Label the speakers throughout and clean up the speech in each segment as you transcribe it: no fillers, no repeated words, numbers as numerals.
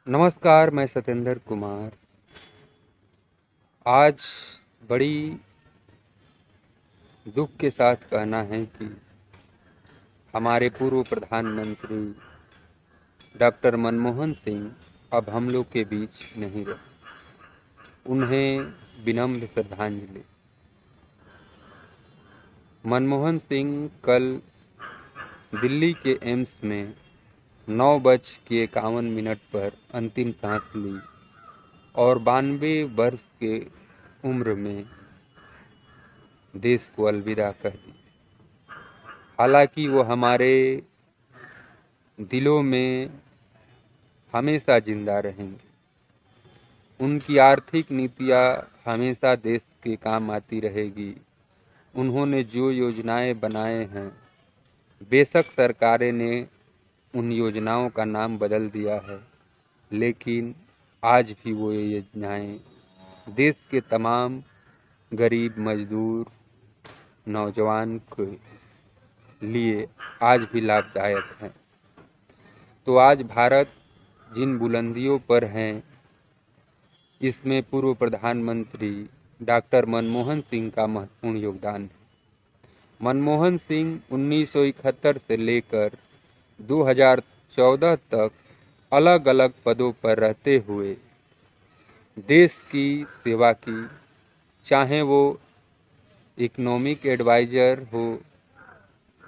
Speaker 1: नमस्कार, मैं सत्येंद्र कुमार। आज बड़ी दुख के साथ कहना है कि हमारे पूर्व प्रधानमंत्री डॉक्टर मनमोहन सिंह अब हम लोग के बीच नहीं रहे। उन्हें विनम्र श्रद्धांजलि। मनमोहन सिंह कल दिल्ली के एम्स में 9:51 पर अंतिम सांस ली और 92 वर्ष के उम्र में देश को अलविदा कह दी। हालांकि वो हमारे दिलों में हमेशा जिंदा रहेंगे। उनकी आर्थिक नीतियाँ हमेशा देश के काम आती रहेगी। उन्होंने जो योजनाएं बनाए हैं, बेशक सरकारें ने उन योजनाओं का नाम बदल दिया है, लेकिन आज भी वो ये योजनाएं देश के तमाम गरीब, मजदूर, नौजवान के लिए आज भी लाभदायक हैं। तो आज भारत जिन बुलंदियों पर हैं, इसमें पूर्व प्रधानमंत्री डॉक्टर मनमोहन सिंह का महत्वपूर्ण योगदान है। मनमोहन सिंह 1971 से लेकर 2014 तक अलग अलग पदों पर रहते हुए देश की सेवा की, चाहे वो इकोनॉमिक एडवाइज़र हो,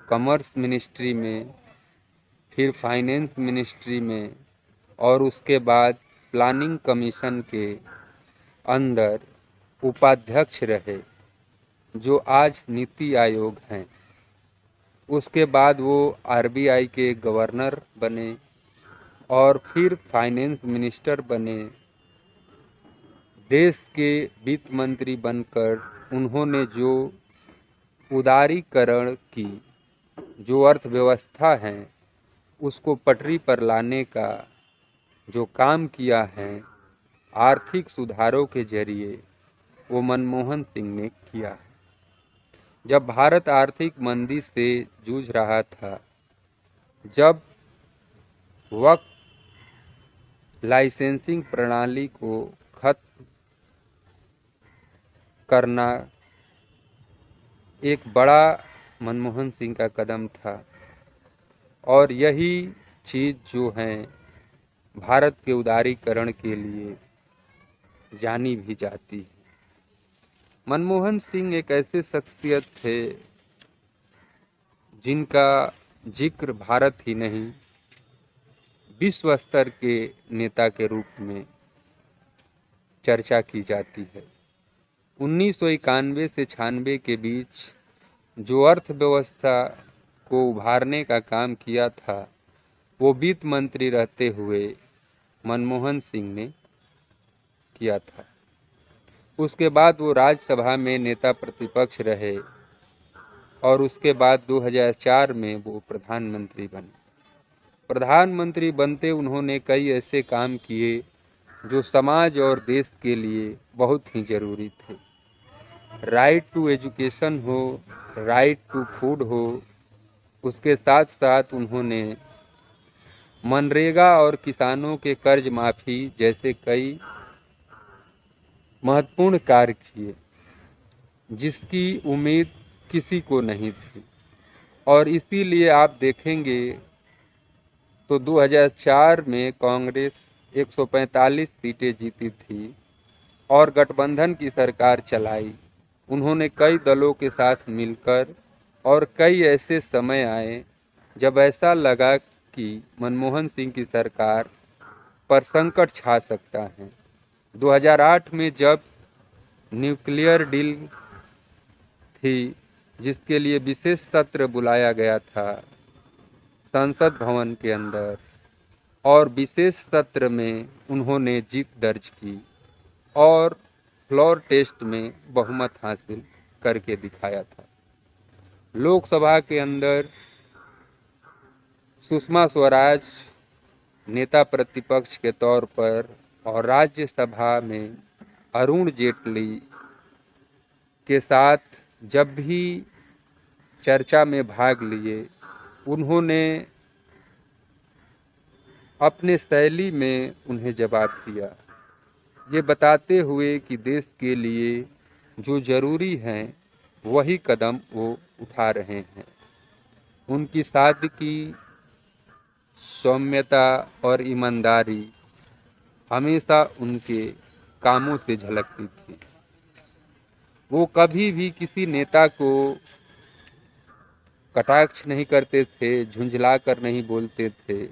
Speaker 1: कॉमर्स मिनिस्ट्री में, फिर फाइनेंस मिनिस्ट्री में, और उसके बाद प्लानिंग कमीशन के अंदर उपाध्यक्ष रहे, जो आज नीति आयोग हैं। उसके बाद वो आरबीआई के गवर्नर बने और फिर फाइनेंस मिनिस्टर बने। देश के वित्त मंत्री बनकर उन्होंने जो उदारीकरण की, जो अर्थव्यवस्था है उसको पटरी पर लाने का जो काम किया है, आर्थिक सुधारों के जरिए, वो मनमोहन सिंह ने किया। जब भारत आर्थिक मंदी से जूझ रहा था, जब वक्त लाइसेंसिंग प्रणाली को खत्म करना एक बड़ा मनमोहन सिंह का कदम था, और यही चीज़ जो है भारत के उदारीकरण के लिए जानी भी जाती है। मनमोहन सिंह एक ऐसे शख्सियत थे जिनका जिक्र भारत ही नहीं, विश्व स्तर के नेता के रूप में चर्चा की जाती है। 1991 से 96 के बीच जो अर्थव्यवस्था को उभारने का काम किया था, वो वित्त मंत्री रहते हुए मनमोहन सिंह ने किया था। उसके बाद वो राज्यसभा में नेता प्रतिपक्ष रहे और उसके बाद 2004 में वो प्रधानमंत्री बने। प्रधानमंत्री बनते उन्होंने कई ऐसे काम किए जो समाज और देश के लिए बहुत ही ज़रूरी थे। राइट टू एजुकेशन हो, राइट टू फूड हो, उसके साथ साथ उन्होंने मनरेगा और किसानों के कर्ज माफ़ी जैसे कई महत्वपूर्ण कार्य किए, जिसकी उम्मीद किसी को नहीं थी। और इसीलिए आप देखेंगे तो 2004 में कांग्रेस 145 सीटें जीती थी और गठबंधन की सरकार चलाई। उन्होंने कई दलों के साथ मिलकर, और कई ऐसे समय आए जब ऐसा लगा कि मनमोहन सिंह की सरकार पर संकट छा सकता है। 2008 में जब न्यूक्लियर डील थी, जिसके लिए विशेष सत्र बुलाया गया था संसद भवन के अंदर, और विशेष सत्र में उन्होंने जीत दर्ज की और फ्लोर टेस्ट में बहुमत हासिल करके दिखाया था। लोकसभा के अंदर सुषमा स्वराज नेता प्रतिपक्ष के तौर पर, और राज्यसभा में अरुण जेटली के साथ जब भी चर्चा में भाग लिए, उन्होंने अपने शैली में उन्हें जवाब दिया, ये बताते हुए कि देश के लिए जो जरूरी है वही कदम वो उठा रहे हैं। उनकी सादगी, सौम्यता और ईमानदारी हमेशा उनके कामों से झलकती थी। वो कभी भी किसी नेता को कटाक्ष नहीं करते थे, झुंझला कर नहीं बोलते थे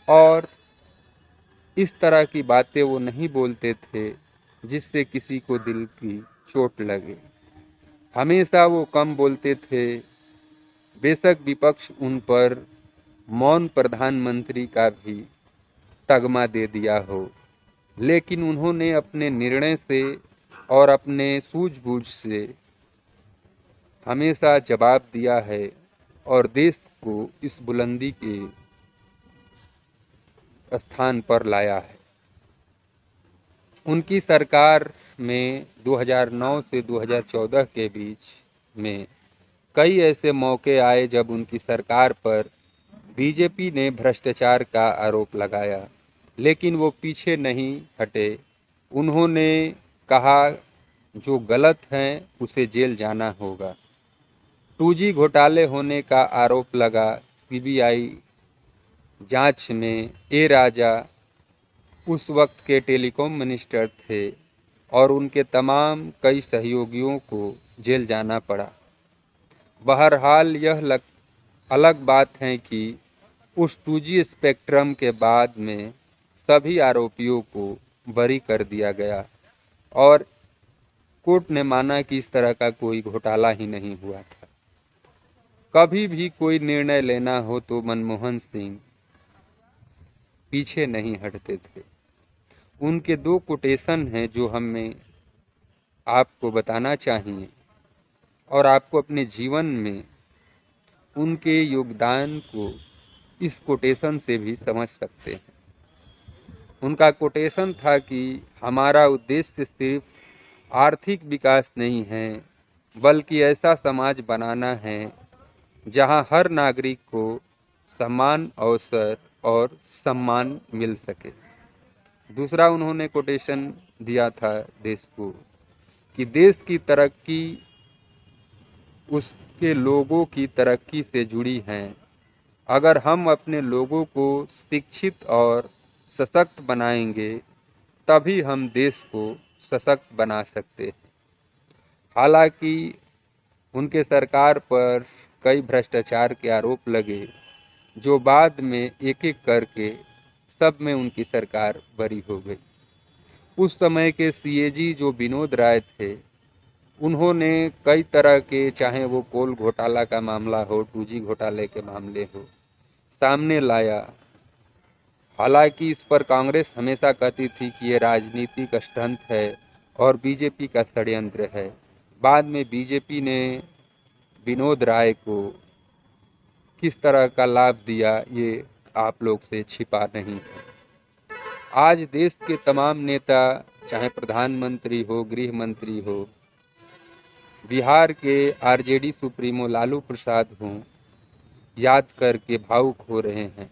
Speaker 1: और इस तरह की बातें वो नहीं बोलते थे जिससे किसी को दिल की चोट लगे। हमेशा वो कम बोलते थे। बेशक विपक्ष उन पर मौन प्रधानमंत्री का भी तगमा दे दिया हो, लेकिन उन्होंने अपने निर्णय से और अपने सूझबूझ से हमेशा जवाब दिया है और देश को इस बुलंदी के स्थान पर लाया है। उनकी सरकार में 2009 से 2014 के बीच में कई ऐसे मौके आए जब उनकी सरकार पर बीजेपी ने भ्रष्टाचार का आरोप लगाया, लेकिन वो पीछे नहीं हटे। उन्होंने कहा जो गलत है उसे जेल जाना होगा। 2G घोटाले होने का आरोप लगा। सीबीआई जांच में ए राजा उस वक्त के टेलीकॉम मिनिस्टर थे और उनके तमाम कई सहयोगियों को जेल जाना पड़ा। बहरहाल यह अलग बात है कि उस 2G स्पेक्ट्रम के बाद में सभी आरोपियों को बरी कर दिया गया और कोर्ट ने माना कि इस तरह का कोई घोटाला ही नहीं हुआ था। कभी भी कोई निर्णय लेना हो तो मनमोहन सिंह पीछे नहीं हटते थे। उनके 2 कोटेशन हैं जो हमें आपको बताना चाहिए और आपको अपने जीवन में उनके योगदान को इस कोटेशन से भी समझ सकते हैं। उनका कोटेशन था कि हमारा उद्देश्य सिर्फ आर्थिक विकास नहीं है, बल्कि ऐसा समाज बनाना है जहां हर नागरिक को समान अवसर और सम्मान मिल सके। दूसरा उन्होंने कोटेशन दिया था देश को कि देश की तरक्की उसके लोगों की तरक्की से जुड़ी है। अगर हम अपने लोगों को शिक्षित और सशक्त बनाएंगे तभी हम देश को सशक्त बना सकते हैं। हालांकि उनके सरकार पर कई भ्रष्टाचार के आरोप लगे जो बाद में एक एक करके सब में उनकी सरकार बरी हो गई। उस समय के सीएजी जो विनोद राय थे, उन्होंने कई तरह के, चाहे वो कोल घोटाला का मामला हो, 2G घोटाले के मामले हो, सामने लाया। हालांकि इस पर कांग्रेस हमेशा कहती थी कि ये राजनीतिक स्टंट है और बीजेपी का षड्यंत्र है। बाद में बीजेपी ने विनोद राय को किस तरह का लाभ दिया ये आप लोग से छिपा नहीं है। आज देश के तमाम नेता, चाहे प्रधानमंत्री हो, गृह मंत्री हो, बिहार के आरजेडी सुप्रीमो लालू प्रसाद हों, याद करके भावुक हो रहे हैं।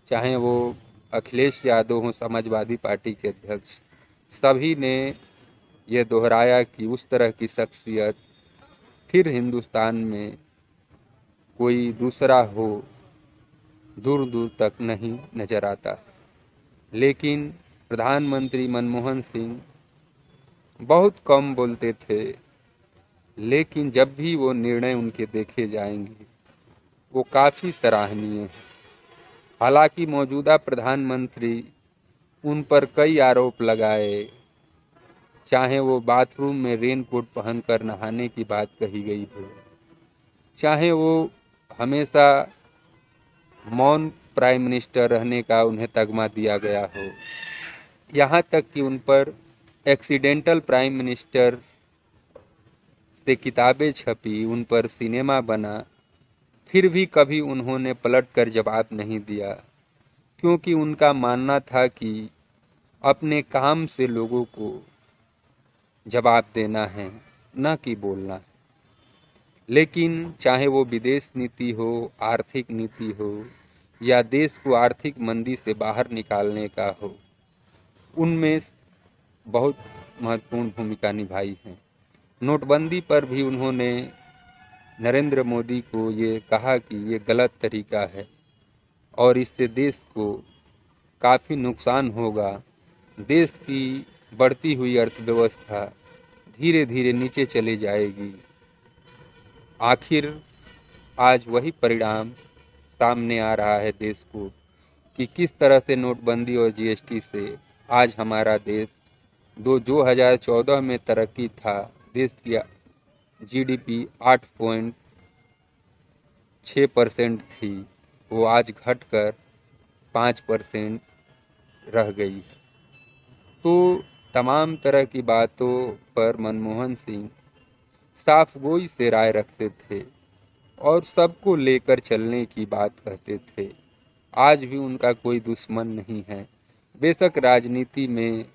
Speaker 1: चाहे वो अखिलेश यादव हों, समाजवादी पार्टी के अध्यक्ष, सभी ने ये दोहराया कि उस तरह की शख्सियत फिर हिंदुस्तान में कोई दूसरा हो दूर दूर तक नहीं नजर आता। लेकिन प्रधानमंत्री मनमोहन सिंह बहुत कम बोलते थे, लेकिन जब भी वो निर्णय उनके देखे जाएंगे वो काफ़ी सराहनीय है। हालांकि मौजूदा प्रधानमंत्री उन पर कई आरोप लगाए, चाहे वो बाथरूम में रेनकोट पहनकर नहाने की बात कही गई हो, चाहे वो हमेशा मौन प्राइम मिनिस्टर रहने का उन्हें तगमा दिया गया हो, यहाँ तक कि उन पर एक्सीडेंटल प्राइम मिनिस्टर से किताबें छपी, उन पर सिनेमा बना, फिर भी कभी उन्होंने पलट कर जवाब नहीं दिया, क्योंकि उनका मानना था कि अपने काम से लोगों को जवाब देना है, न कि बोलना है। लेकिन चाहे वो विदेश नीति हो, आर्थिक नीति हो या देश को आर्थिक मंदी से बाहर निकालने का हो, उनमें बहुत महत्वपूर्ण भूमिका निभाई है। नोटबंदी पर भी उन्होंने नरेंद्र मोदी को ये कहा कि ये गलत तरीका है और इससे देश को काफ़ी नुकसान होगा। देश की बढ़ती हुई अर्थव्यवस्था धीरे धीरे नीचे चली जाएगी। आखिर आज वही परिणाम सामने आ रहा है देश को कि किस तरह से नोटबंदी और जीएसटी से आज हमारा देश 2014 में तरक्की था, देश की जीडीपी 8.6% थी, वो आज घटकर 5% रह गई है। तो तमाम तरह की बातों पर मनमोहन सिंह साफ गोई से राय रखते थे और सबको लेकर चलने की बात कहते थे। आज भी उनका कोई दुश्मन नहीं है। बेशक राजनीति में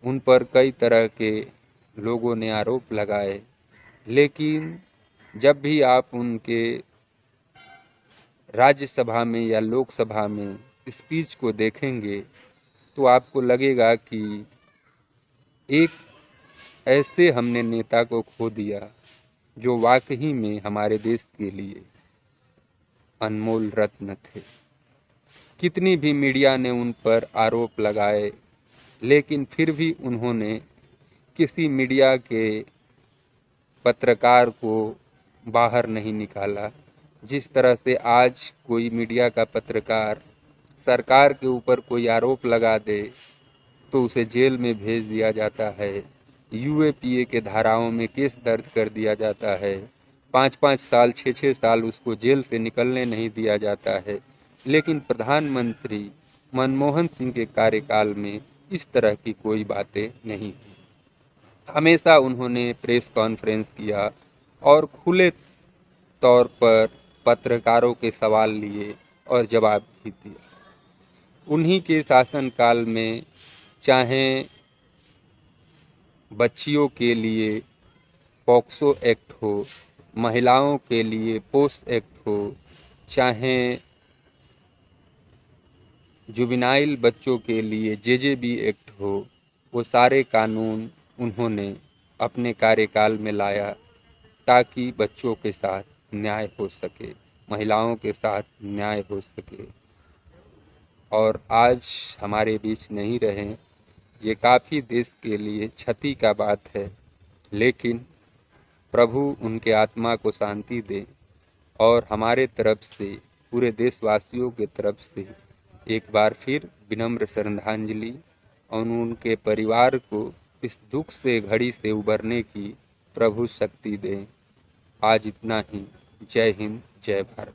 Speaker 1: उन पर कई तरह के लोगों ने आरोप लगाए, लेकिन जब भी आप उनके राज्यसभा में या लोकसभा में स्पीच को देखेंगे तो आपको लगेगा कि एक ऐसे हमने नेता को खो दिया जो वाकई में हमारे देश के लिए अनमोल रत्न थे। कितनी भी मीडिया ने उन पर आरोप लगाए, लेकिन फिर भी उन्होंने किसी मीडिया के पत्रकार को बाहर नहीं निकाला। जिस तरह से आज कोई मीडिया का पत्रकार सरकार के ऊपर कोई आरोप लगा दे तो उसे जेल में भेज दिया जाता है, यूएपीए के धाराओं में केस दर्ज कर दिया जाता है, 5-5 साल 6-6 साल उसको जेल से निकलने नहीं दिया जाता है। लेकिन प्रधानमंत्री मनमोहन सिंह के कार्यकाल में इस तरह की कोई बातें नहीं हुई। हमेशा उन्होंने प्रेस कॉन्फ्रेंस किया और खुले तौर पर पत्रकारों के सवाल लिए और जवाब भी दिया। उन्हीं के शासनकाल में चाहे बच्चियों के लिए पॉक्सो एक्ट हो, महिलाओं के लिए पोस्ट एक्ट हो, चाहे जुवेनाइल बच्चों के लिए जेजेबी एक्ट हो, वो सारे कानून उन्होंने अपने कार्यकाल में लाया ताकि बच्चों के साथ न्याय हो सके, महिलाओं के साथ न्याय हो सके। और आज हमारे बीच नहीं रहे, ये काफ़ी देश के लिए क्षति का बात है, लेकिन प्रभु उनके आत्मा को शांति दे और हमारे तरफ से, पूरे देशवासियों के तरफ से एक बार फिर विनम्र श्रद्धांजलि और उनके परिवार को इस दुख से घड़ी से उबरने की प्रभु शक्ति दें। आज इतना ही। जय हिंद, जय भारत।